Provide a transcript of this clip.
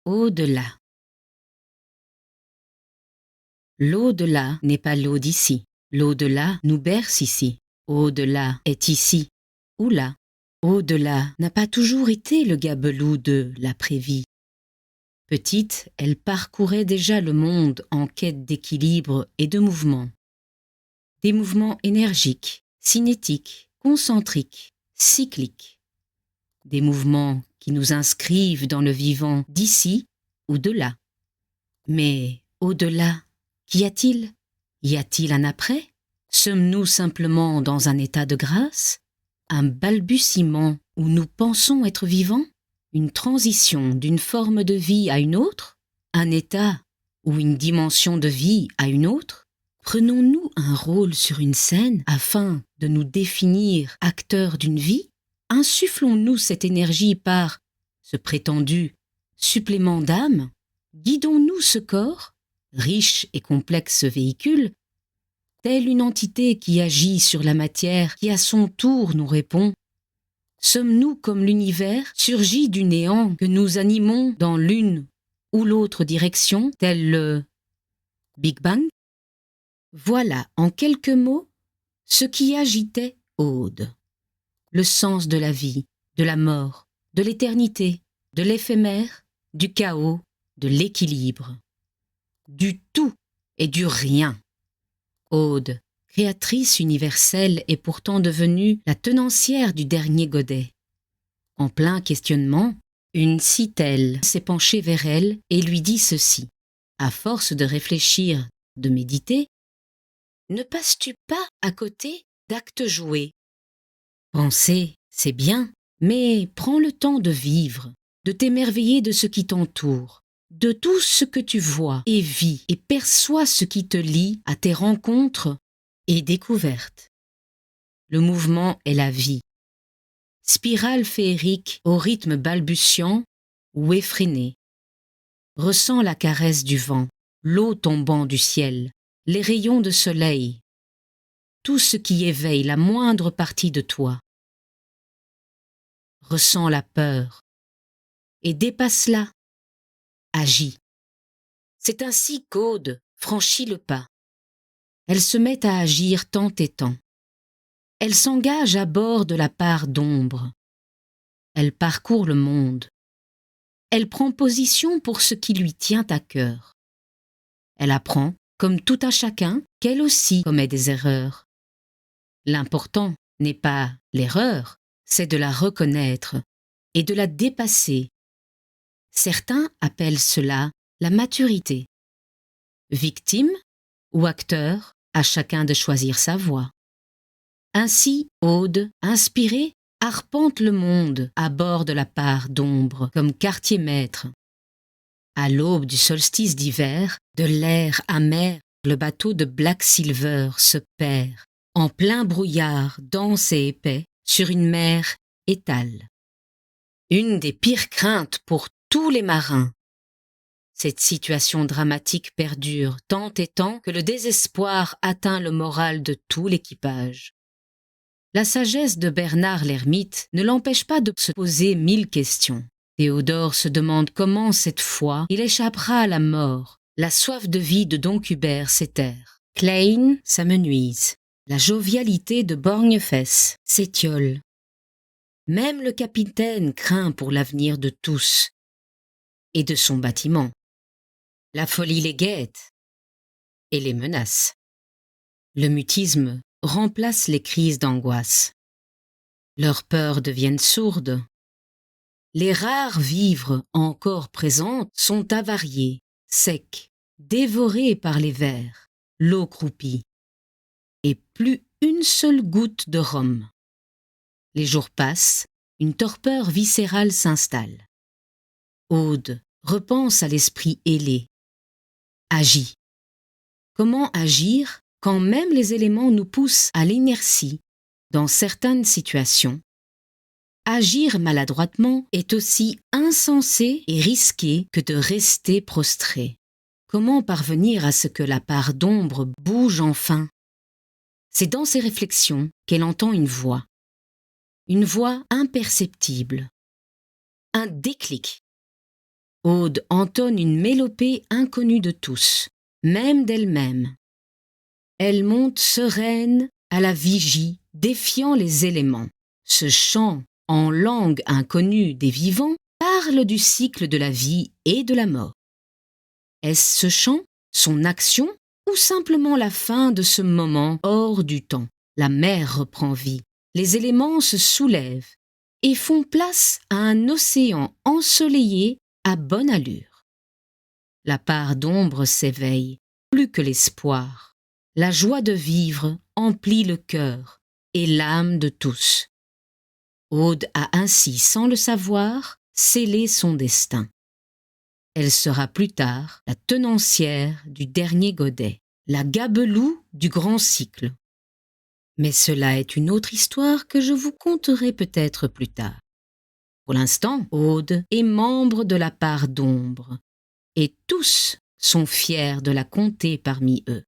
Au-delà. L'au-delà n'est pas l'au d'ici. L'au-delà nous berce ici. Au-delà est ici ou là. Au-delà n'a pas toujours été le gabelou de l'après-vie. Petite, elle parcourait déjà le monde en quête d'équilibre et de mouvement. Des mouvements énergiques, cinétiques, concentriques, cycliques. Des mouvements qui nous inscrivent dans le vivant d'ici ou de là. Mais au-delà, qu'y a-t-il? Y a-t-il un après? Sommes-nous simplement dans un état de grâce? Un balbutiement où nous pensons être vivants? Une transition d'une forme de vie à une autre? Un état ou une dimension de vie à une autre? Prenons-nous un rôle sur une scène afin de nous définir acteurs d'une vie? Insufflons-nous cette énergie par ce prétendu supplément d'âme? Guidons-nous ce corps, riche et complexe véhicule, telle une entité qui agit sur la matière qui à son tour nous répond? Sommes-nous comme l'univers surgi du néant que nous animons dans l'une ou l'autre direction, tel le Big Bang? Voilà, en quelques mots, ce qui agitait Aude. Le sens de la vie, de la mort, de l'éternité, de l'éphémère, du chaos, de l'équilibre. Du tout et du rien. Aude, créatrice universelle, est pourtant devenue la tenancière du dernier godet. En plein questionnement, une citelle s'est penchée vers elle et lui dit ceci. À force de réfléchir, de méditer, ne passes-tu pas à côté d'actes joués? Penser, c'est bien, mais prends le temps de vivre, de t'émerveiller de ce qui t'entoure, de tout ce que tu vois et vis et perçois ce qui te lie à tes rencontres et découvertes. Le mouvement est la vie. Spirale féerique au rythme balbutiant ou effréné. Ressens la caresse du vent, l'eau tombant du ciel, les rayons de soleil, tout ce qui éveille la moindre partie de toi. Ressens la peur et dépasse-la. Agis. C'est ainsi qu'Aude franchit le pas. Elle se met à agir tant et tant. Elle s'engage à bord de la part d'ombre. Elle parcourt le monde. Elle prend position pour ce qui lui tient à cœur. Elle apprend, comme tout un chacun, qu'elle aussi commet des erreurs. L'important n'est pas l'erreur, c'est de la reconnaître et de la dépasser. Certains appellent cela la maturité. Victime ou acteur, à chacun de choisir sa voie. Ainsi, Aude, inspirée, arpente le monde à bord de la part d'ombre comme quartier-maître. À l'aube du solstice d'hiver, de l'air amer, le bateau de Black Silver se perd, en plein brouillard dense et épais, sur une mer étale. Une des pires craintes pour tous les marins. Cette situation dramatique perdure tant et tant que le désespoir atteint le moral de tout l'équipage. La sagesse de Bernard l'ermite ne l'empêche pas de se poser 1000 questions. Théodore se demande comment cette fois il échappera à la mort. La soif de vie de Don Hubert s'éterre. Klein s'amenuise. La jovialité de Borgnefesse s'étiole. Même le capitaine craint pour l'avenir de tous et de son bâtiment. La folie les guette et les menace. Le mutisme remplace les crises d'angoisse. Leurs peurs deviennent sourdes. Les rares vivres encore présentes sont avariés, secs, dévorés par les vers, l'eau croupie, et plus une seule goutte de rhum. Les jours passent, une torpeur viscérale s'installe. Aude repense à l'esprit ailé. Agit. Comment agir quand même les éléments nous poussent à l'inertie dans certaines situations? Agir maladroitement est aussi insensé et risqué que de rester prostré. Comment parvenir à ce que la part d'ombre bouge enfin? C'est dans ses réflexions qu'elle entend une voix imperceptible, un déclic. Aude entonne une mélopée inconnue de tous, même d'elle-même. Elle monte sereine à la vigie, défiant les éléments. Ce chant, en langue inconnue des vivants, parle du cycle de la vie et de la mort. Est-ce ce chant, son action, ou simplement la fin de ce moment hors du temps? La mer reprend vie, les éléments se soulèvent et font place à un océan ensoleillé à bonne allure. La part d'ombre s'éveille, plus que l'espoir. La joie de vivre emplit le cœur et l'âme de tous. Aude a ainsi, sans le savoir, scellé son destin. Elle sera plus tard la tenancière du dernier godet, la gabelou du grand cycle. Mais cela est une autre histoire que je vous conterai peut-être plus tard. Pour l'instant, Aude est membre de la part d'ombre, et tous sont fiers de la compter parmi eux.